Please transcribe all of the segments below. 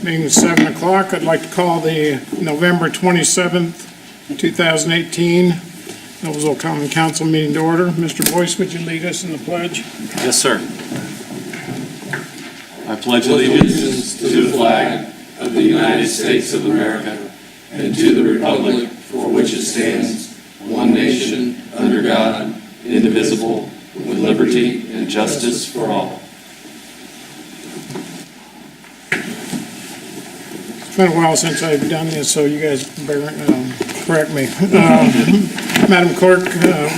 Being 7 o'clock, I'd like to call the November 27th, 2018 Noblesville Common Council meeting to order. Mr. Boyce, would you lead us in the pledge? Yes, sir. I pledge allegiance to the flag of the United States of America and to the republic for which it stands, one nation, under God, indivisible, with liberty and justice for all. It's been a while since I've done this, so you guys better correct me. Madam Clerk,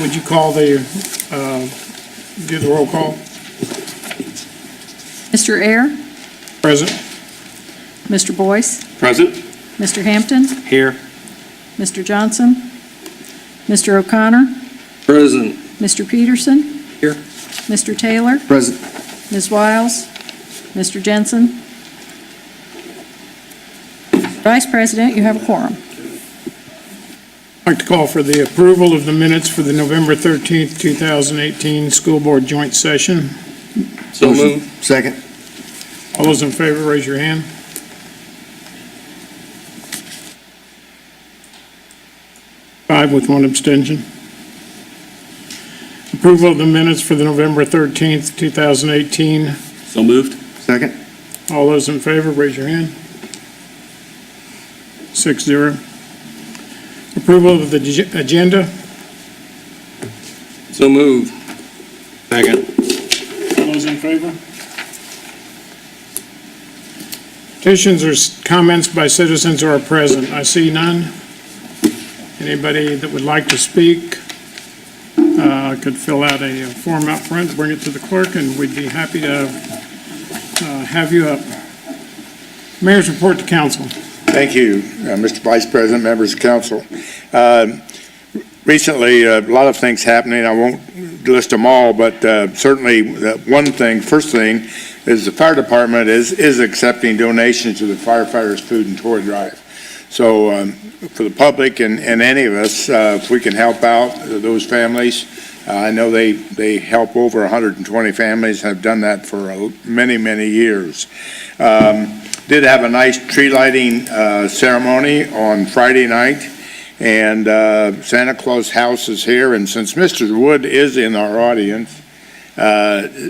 would you call do the roll call? Mr. Ayer, Present. Mr. Boyce, Present. Mr. Hampton, Here. Mr. Johnson, Mr. O'Connor, Present. Mr. Peterson, Here. Mr. Taylor, Present. Ms. Wiles, Mr. Jensen. Vice President, you have a quorum. I'd like to call for the approval of the minutes for the November 13th, 2018 School Board Joint Session. So moved. Second. All those in favor, raise your hand. Five with one abstention. Approval of the minutes for the November 13th, 2018. So moved. Second. All those in favor, raise your hand. 6-0. Approval of the agenda. So moved. Second. All those in favor? Petitions or comments by citizens who are present. I see none. Anybody that would like to speak could fill out a form out front, bring it to the clerk, and we'd be happy to have you up. Mayor's report to council. Thank you, Mr. Vice President, members of council. Recently, a lot of things happening. I won't list them all, but certainly first thing is the fire department is accepting donations to the firefighters' food and toy drive. So for the public and any of us, if we can help out those families, I know they help over 120 families, have done that for many, many years. Did have a nice tree lighting ceremony on Friday night, and Santa Claus house is here, and since Mr. Wood is in our audience,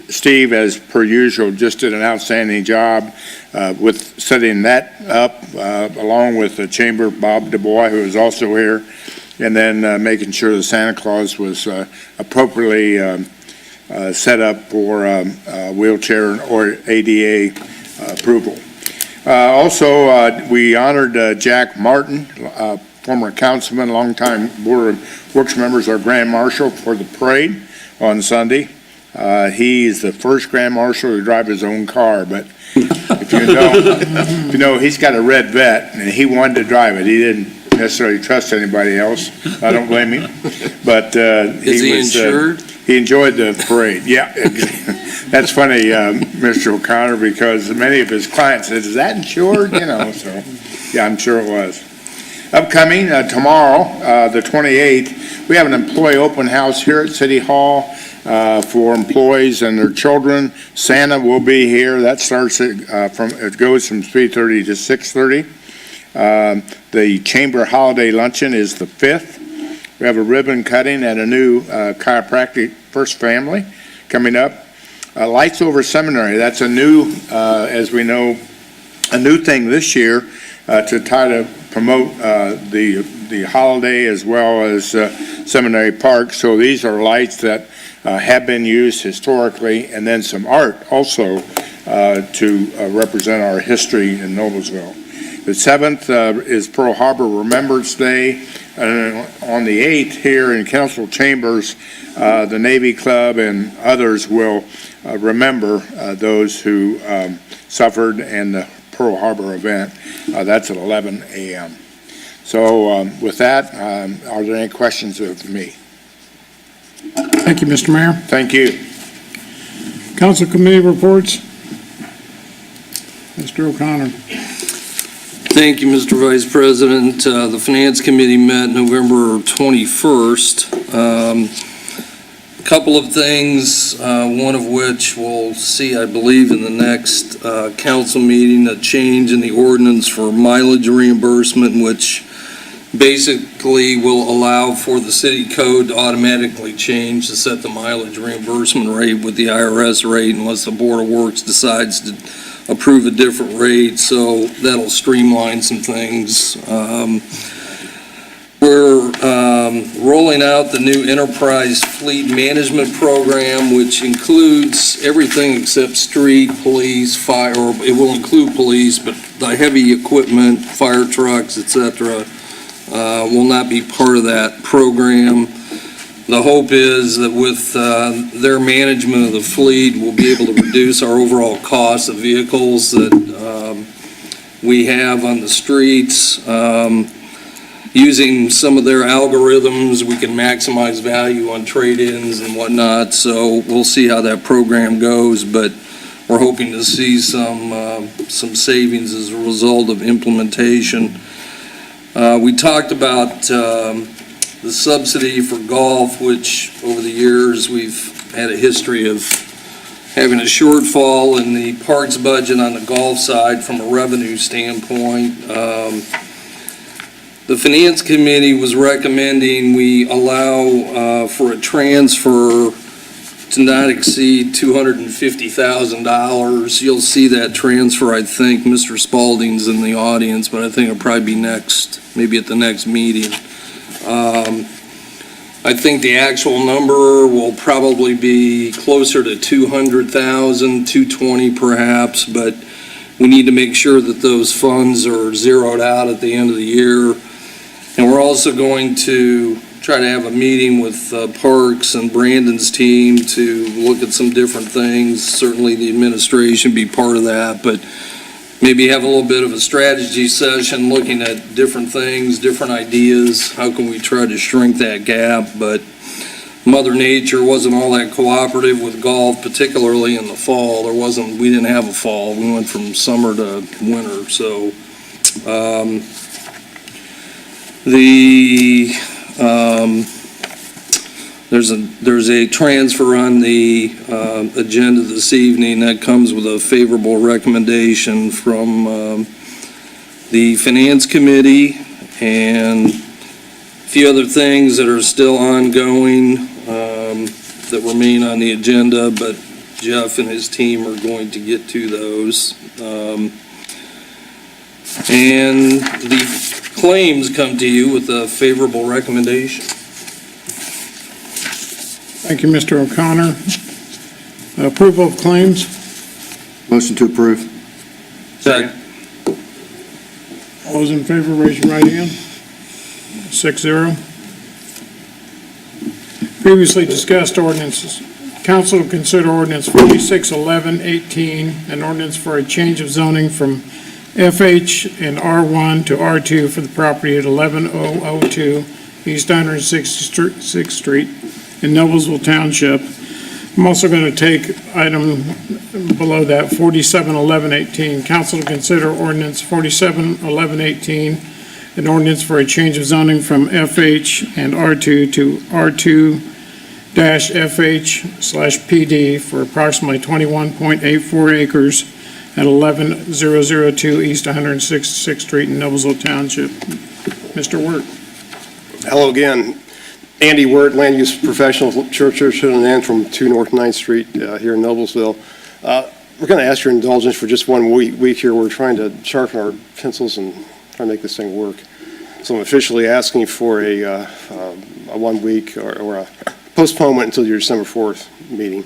Steve, as per usual, just did an outstanding job with setting that up, along with the chamber, Bob DuBois, who is also here, and then making sure the Santa Claus was appropriately set up for wheelchair or ADA approval. Also, we honored Jack Martin, former councilman, longtime Board of Works members, our Grand Marshal for the parade on Sunday. He's the first Grand Marshal to drive his own car, but if you know, he's got a red vet, and he wanted to drive it. He didn't necessarily trust anybody else. I don't blame him. But Is he insured? He enjoyed the parade. Yeah, that's funny, Mr. O'Connor, because many of his clients said, "Is that insured?" You know, so yeah, I'm sure it was. Upcoming tomorrow, the 28th, we have an employee open house here at City Hall for employees and their children. Santa will be here. That starts it goes from 3:30 to 6:30. The chamber holiday luncheon is the 5th. We have a ribbon cutting at a new chiropractic First Family coming up. Lights Over Seminary, that's a new, as we know, a new thing this year to try to promote the holiday as well as Seminary Park. So these are lights that have been used historically, and then some art also to represent our history in Noblesville. The 7th is Pearl Harbor Remembrance Day. On the 8th here in council chambers, the Navy Club and others will remember those who suffered in the Pearl Harbor event. That's at 11 a.m. So with that, are there any questions of me? Thank you, Mr. Mayor. Thank you. Council committee reports. Mr. O'Connor. Thank you, Mr. Vice President. The Finance Committee met November 21st. Couple of things, one of which we'll see, I believe, in the next council meeting, a change in the ordinance for mileage reimbursement, which basically will allow for the city code to automatically change to set the mileage reimbursement rate with the IRS rate unless the Board of Works decides to approve a different rate, so that'll streamline some things. We're rolling out the new enterprise fleet management program, which includes everything except street, police, fire, or it will include police, but the heavy equipment, fire trucks, et cetera, will not be part of that program. The hope is that with their management of the fleet, we'll be able to reduce our overall cost of vehicles that we have on the streets. Using some of their algorithms, we can maximize value on trade-ins and whatnot, so we'll see how that program goes, but we're hoping to see some savings as a result of implementation. We talked about the subsidy for golf, which over the years we've had a history of having a shortfall in the parks budget on the golf side from a revenue standpoint. The Finance Committee was recommending we allow for a transfer to not exceed $250,000. You'll see that transfer, I think. Mr. Spalding's in the audience, but I think it'll probably be next, maybe at the next meeting. I think the actual number will probably be closer to 200,000, 220 perhaps, but we need to make sure that those funds are zeroed out at the end of the year. And we're also going to try to have a meeting with Parks and Brandon's team to look at some different things. Certainly the administration be part of that, but maybe have a little bit of a strategy session looking at different things, different ideas. How can we try to shrink that gap? But Mother Nature wasn't all that cooperative with golf, particularly in the fall. We didn't have a fall. We went from summer to winter. So there's a transfer on the agenda this evening that comes with a favorable recommendation from the Finance Committee and a few other things that are still ongoing that remain on the agenda, but Jeff and his team are going to get to those. And the claims come to you with a favorable recommendation. Thank you, Mr. O'Connor. Approval of claims. Motion to approve. Second. All those in favor, raise your right hand. 6-0. Previously discussed ordinances. Council will consider ordinance 461118, an ordinance for a change of zoning from FH and R1 to R2 for the property at 11002 East 166th Street in Noblesville Township. I'm also going to take item below that, 471118. Council to consider ordinance 471118, an ordinance for a change of zoning from FH and R2 to R2-FH/PD for approximately 21.84 acres at 11002 East 166th Street in Noblesville Township. Mr. Wirt. Hello again. Andy Wirt, land use professional, Church and Ann from 2 North 9th Street here in Noblesville. We're going to ask your indulgence for just one week here. We're trying to sharpen our pencils and try to make this thing work. So I'm officially asking for a 1 week or a postponement until your December 4th meeting.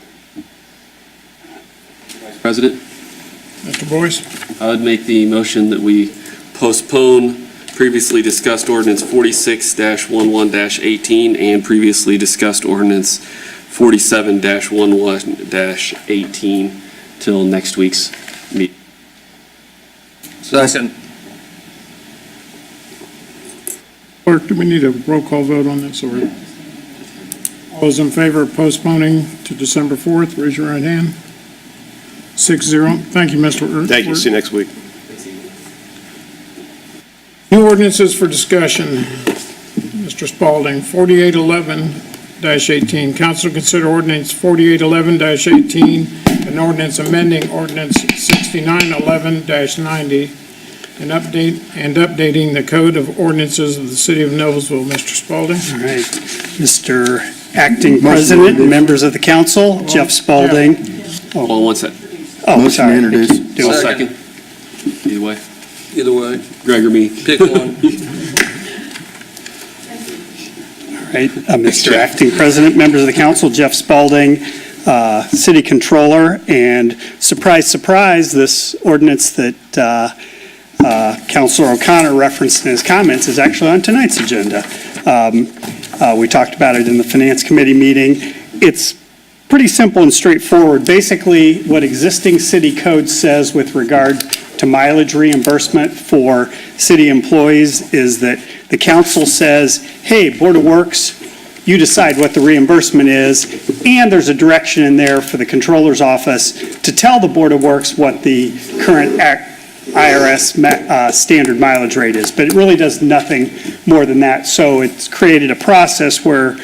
Vice President, Mr. Boyce. I would make the motion that we postpone previously discussed ordinance 46-11-18 and previously discussed ordinance 47-11-18 till next week's meeting. Second. Clerk, do we need a roll call vote on this, or? All those in favor of postponing to December 4th, raise your right hand. 6-0. Thank you, Mr. Wirt. Thank you. See you next week. New ordinances for discussion. Mr. Spalding, 4811, 18. Council consider ordinance 4811-18, an ordinance amending ordinance 6911-90, and updating the code of ordinances of the city of Noblesville. Mr. Spalding? All right. Mr. Acting President and members of the council, Jeff Spalding. Hold on one sec. Oh, Motion sorry. to introduce. Do I'll it. second. Either way. Either way, Greg or me. pick one. Right. Mr. Acting President, members of the council, Jeff Spalding, City Controller, and surprise, surprise, this ordinance that Councilor O'Connor referenced in his comments is actually on tonight's agenda. We talked about it in the Finance Committee meeting. It's pretty simple and straightforward. Basically, what existing city code says with regard to mileage reimbursement for city employees is that the council says, hey, Board of Works, you decide what the reimbursement is, and there's a direction in there for the controller's office to tell the Board of Works what the current IRS standard mileage rate is. But it really does nothing more than that. So it's created a process where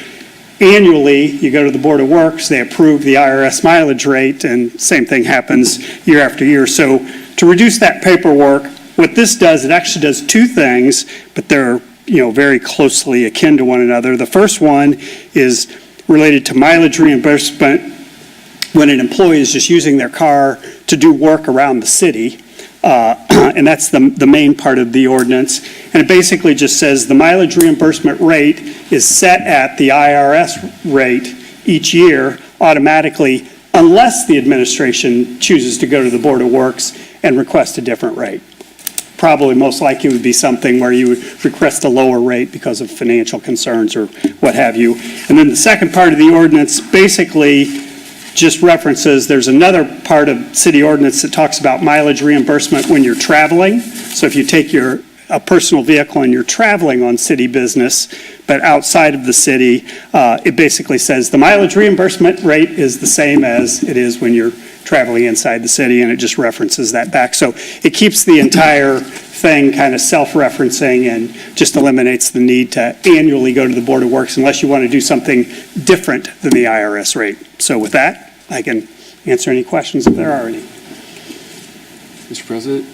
annually, you go to the Board of Works, they approve the IRS mileage rate, and same thing happens year after year. So to reduce that paperwork, what this does, it actually does two things, but they're very closely akin to one another. The first one is related to mileage reimbursement when an employee is just using their car to do work around the city. And that's the main part of the ordinance. And it basically just says the mileage reimbursement rate is set at the IRS rate each year automatically unless the administration chooses to go to the Board of Works and request a different rate. Probably most likely would be something where you would request a lower rate because of financial concerns or what have you. And then the second part of the ordinance basically just references, there's another part of city ordinance that talks about mileage reimbursement when you're traveling. So if you take a personal vehicle and you're traveling on city business, but outside of the city, it basically says the mileage reimbursement rate is the same as it is when you're traveling inside the city, and it just references that back. So it keeps the entire thing kind of self-referencing and just eliminates the need to annually go to the Board of Works unless you want to do something different than the IRS rate. So with that, I can answer any questions if there are any. Mr. President?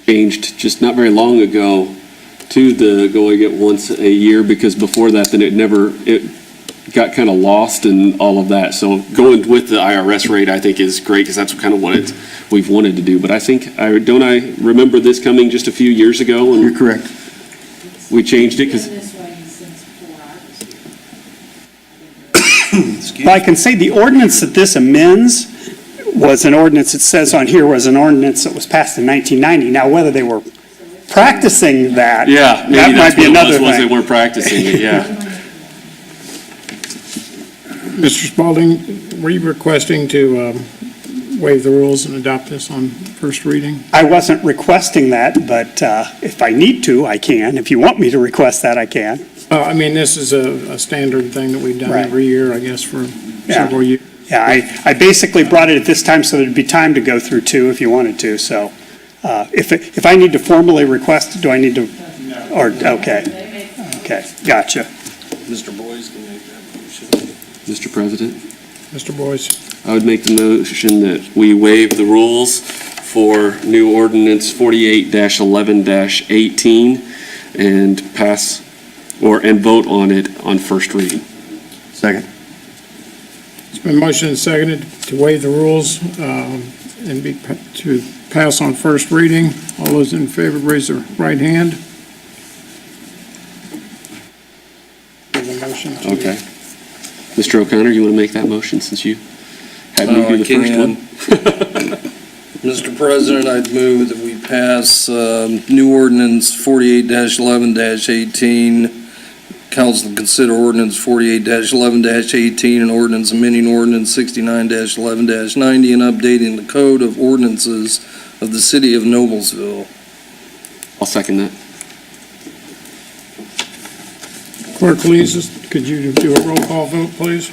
Changed just not very long ago to the going it once a year, because before that, then it got kind of lost and all of that. So going with the IRS rate, I think, is great, because that's kind of what we've wanted to do. But I think, don't I remember this coming just a few years ago? And You're correct. we changed it because Well, I can say the ordinance that this amends was an ordinance, it says on here, was an ordinance that was passed in 1990. Now, whether they were practicing that, yeah, maybe that that's might be what another it was they thing. weren't practicing it. Yeah. Mr. Spalding, were you requesting to waive the rules and adopt this on first reading? I wasn't requesting that, but if I need to, I can. If you want me to request that, I can. I mean, this is a standard thing that we've done Right. every year, I guess, for several years. Yeah, I basically brought it at this time so there'd be time to go through two if you wanted to. So if I need to formally request, do I need to? Or, okay, gotcha. Mr. Boyce can make that motion. Mr. President? Mr. Boyce? I would make the motion that we waive the rules for new ordinance 48-11-18 and pass and vote on it on first reading. Second. It's been motioned and seconded to waive the rules and to pass on first reading. All those in favor, raise their right hand. Give the motion to- Okay. Mr. O'Connor, you want to make that motion since you had me do the first one? Mr. President, I'd move that we pass new ordinance 48-11-18. Council consider ordinance 48-11-18 and ordinance amending ordinance 69-11-90 and updating the code of ordinances of the city of Noblesville. I'll second that. Clerk, please, could you do a roll call vote, please?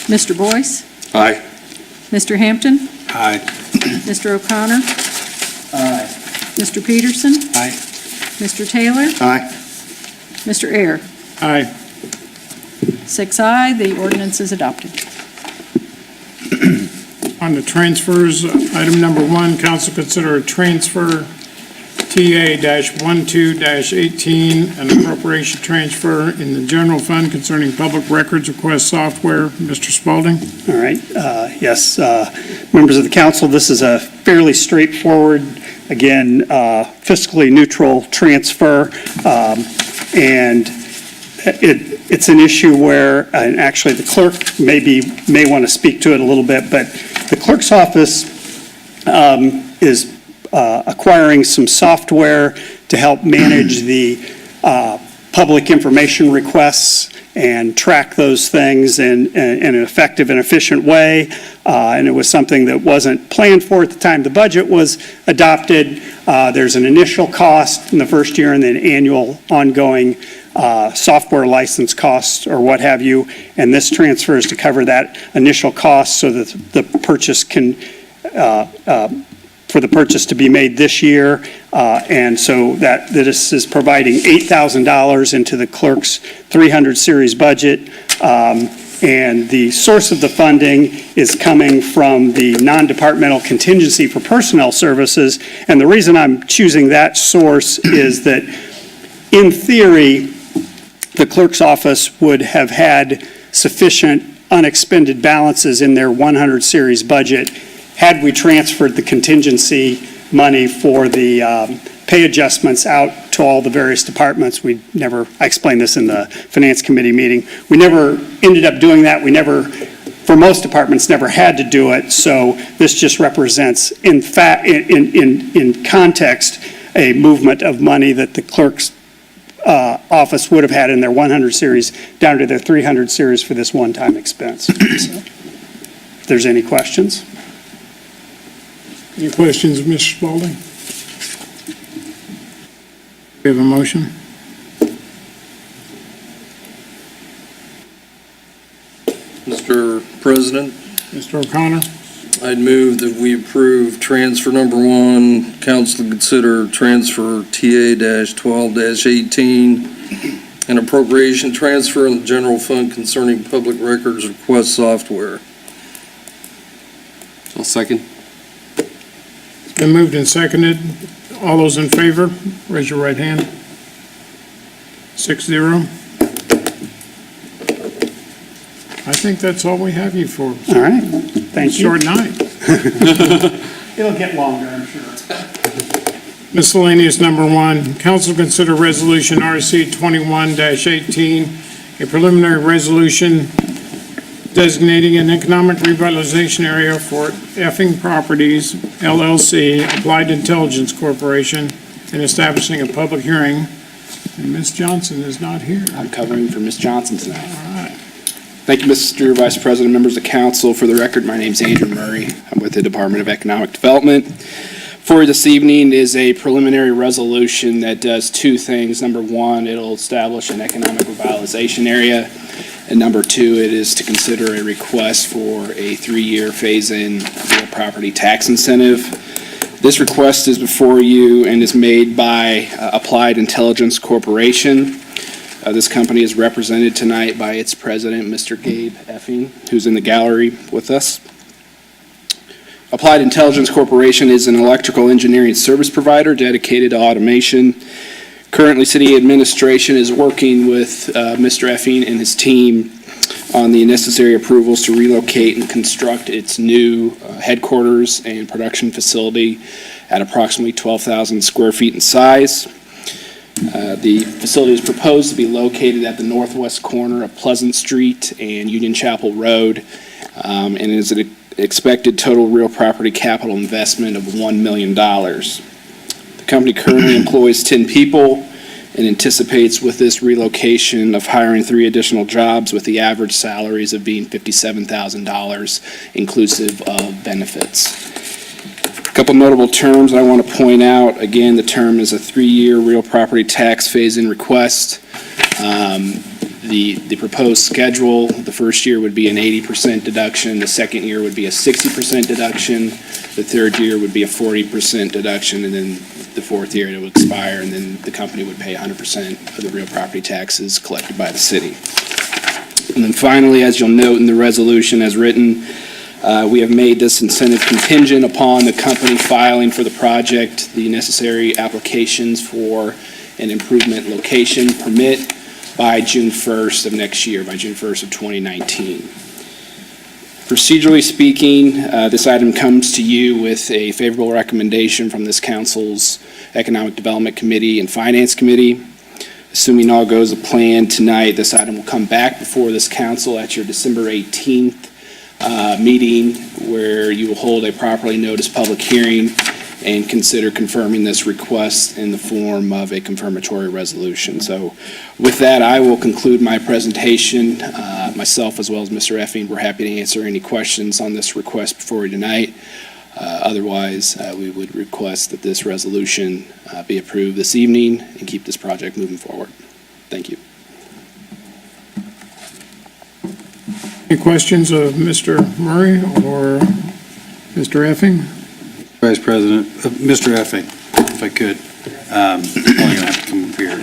Mr. Boyce? Aye. Mr. Hampton? Aye. Mr. O'Connor? Aye. Mr. Peterson? Aye. Mr. Taylor? Aye. Mr. Ayers? Aye. 6 aye, the ordinance is adopted. On the transfers, item number 1, council consider a transfer TA-12-18, an appropriation transfer in the general fund concerning public records request software. Mr. Spalding? All right, yes, members of the council, this is a fairly straightforward, again, fiscally neutral transfer, and it's an issue where, and actually the clerk may want to speak to it a little bit, but the clerk's office is acquiring some software to help manage the public information requests and track those things in an effective and efficient way. And it was something that wasn't planned for at the time the budget was adopted. There's an initial cost in the first year and then annual ongoing software license costs or what have you. And this transfers to cover that initial cost so that the purchase can for the purchase to be made this year. And so that this is providing $8,000 into the clerk's 300 series budget. And the source of the funding is coming from the non-departmental contingency for personnel services. And the reason I'm choosing that source is that in theory, the clerk's office would have had sufficient unexpended balances in their 100 series budget had we transferred the contingency money for the pay adjustments out to all the various departments. I explained this in the Finance Committee meeting. We never ended up doing that. We never, for most departments, never had to do it. So this just represents, in context, a movement of money that the clerk's office would have had in their 100 series down to their 300 series for this one-time expense. So, if there's any questions? Any questions, Mr. Spalding? We have a motion? Mr. President, Mr. O'Connor? I'd move that we approve transfer number 1, council to consider transfer TA-12-18, an appropriation transfer in the general fund concerning public records request software. I'll second. It's been moved and seconded. All those in favor, raise your right hand. 6-0. I think that's all we have you for. All right, thank you. Short night. It'll get longer, I'm sure. Miscellaneous number 1, council consider resolution RC 21-18, a preliminary resolution designating an economic revitalization area for Effing Properties, LLC, Applied Intelligence Corporation, and establishing a public hearing. And Ms. Johnson is not here. I'm covering for Ms. Johnson tonight. All right. Thank you, Mr. Vice President, members of council. For the record, my name's Andrew Murray. I'm with the Department of Economic Development. For this evening is a preliminary resolution that does 2 things. Number 1, it'll establish an economic revitalization area. And number 2, it is to consider a request for a 3-year phase-in real property tax incentive. This request is before you and is made by Applied Intelligence Corporation. This company is represented tonight by its president, Mr. Gabe Effing, who's in the gallery with us. Applied Intelligence Corporation is an electrical engineering service provider dedicated to automation. Currently, city administration is working with Mr. Effing and his team on the necessary approvals to relocate and construct its new headquarters and production facility at approximately 12,000 square feet in size. The facility is proposed to be located at the northwest corner of Pleasant Street and Union Chapel Road, and is an expected total real property capital investment of $1 million. The company currently employs 10 people and anticipates with this relocation of hiring 3 additional jobs with the average salaries of being $57,000 inclusive of benefits. A couple notable terms I want to point out. Again, the term is a 3-year real property tax phase-in request. the proposed schedule, the first year would be an 80% deduction, the second year would be a 60% deduction, the third year would be a 40% deduction, and then the fourth year it would expire, and then the company would pay 100% of the real property taxes collected by the city. And then finally, as you'll note in the resolution as written, we have made this incentive contingent upon the company filing for the project the necessary applications for an improvement location permit by June 1st of next year, by June 1st of 2019. Procedurally speaking, this item comes to you with a favorable recommendation from this council's Economic Development Committee and Finance Committee. Assuming all goes as planned tonight, this item will come back before this council at your December 18th meeting, where you will hold a properly noticed public hearing and consider confirming this request in the form of a confirmatory resolution. So with that, I will conclude my presentation. Myself, as well as Mr. Effing, we're happy to answer any questions on this request before you tonight. Otherwise, we would request that this resolution be approved this evening and keep this project moving forward. Thank you. Any questions of Mr. Murray or Mr. Effing? Vice President, Mr. Effing, if I could, I'm only going to have to come up here.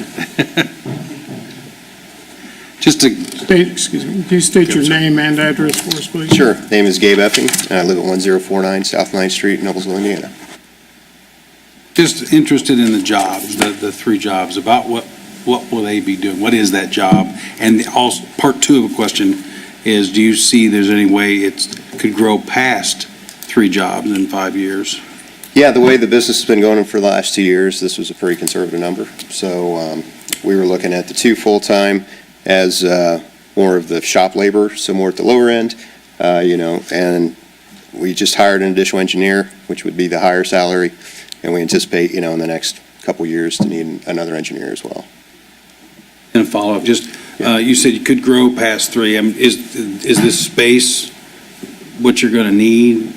Just to, Excuse me, can you state your name and address for us, please? Sure. Name is Gabe Effing, and I live at 1049 South 9th Street, Noblesville, Indiana. just interested in the jobs, the three jobs, about what will they be doing? What is that job? And also, part two of a question is, do you see there's any way it could grow past three jobs in 5 years? Yeah, the way the business has been going for the last 2 years, this was a pretty conservative number. So we were looking at the 2 full-time as more of the shop labor, so more at the lower end, and we just hired an additional engineer, which would be the higher salary, and we anticipate, in the next couple years to need another engineer as well. And a follow-up, just, you said you could grow past three. Is this space what you're going to need?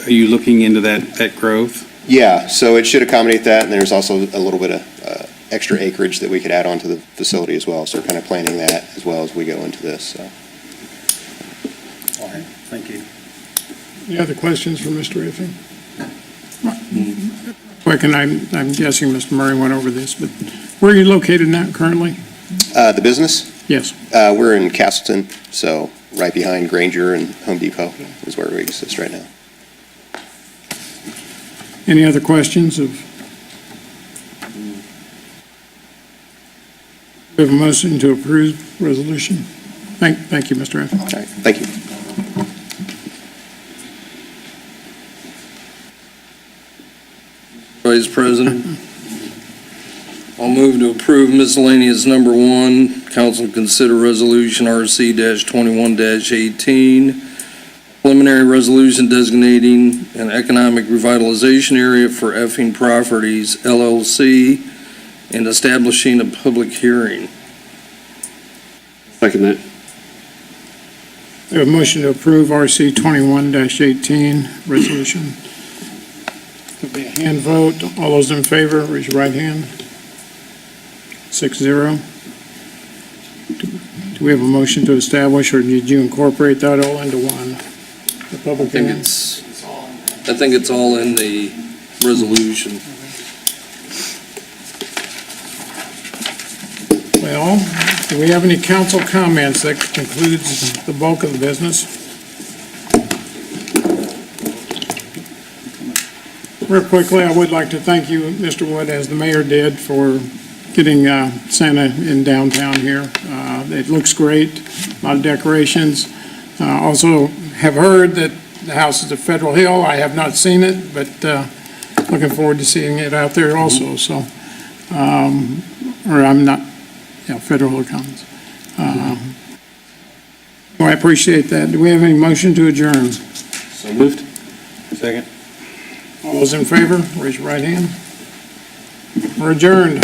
Are you looking into that growth? Yeah, so it should accommodate that, and there's also a little bit of extra acreage that we could add onto the facility as well, so we're kind of planning that as well as we go into this. So. All right, thank you. Any other questions for Mr. Effing? Quick, and I'm guessing Mr. Murray went over this, but where are you located now currently? The business? Yes. We're in Castleton, so right behind Granger and Home Depot is where we exist right now. Any other questions of? We have a motion to approve resolution. Thank you, Mr. Effing. All right, thank you. Vice President, I'll move to approve miscellaneous number 1. Council consider resolution RC-21-18, preliminary resolution designating an economic revitalization area for Effing Properties LLC and establishing a public hearing. Second that. We have a motion to approve RC 21-18 resolution. It'll be a hand vote. All those in favor, raise your right hand. 6-0. Do we have a motion to establish, or did you incorporate that all into one? The public hearing? I think it's all in the resolution. Well, do we have any council comments? That concludes the bulk of the business. Real quickly, I would like to thank you, Mr. Wood, as the mayor did, for getting Santa in downtown here. It looks great, a lot of decorations. Also have heard that the house is at Federal Hill. I have not seen it, but looking forward to seeing it out there also. So, Federal Hill Commons. Well, I appreciate that. Do we have any motion to adjourn? So moved. Second. All those in favor, raise your right hand. We're adjourned.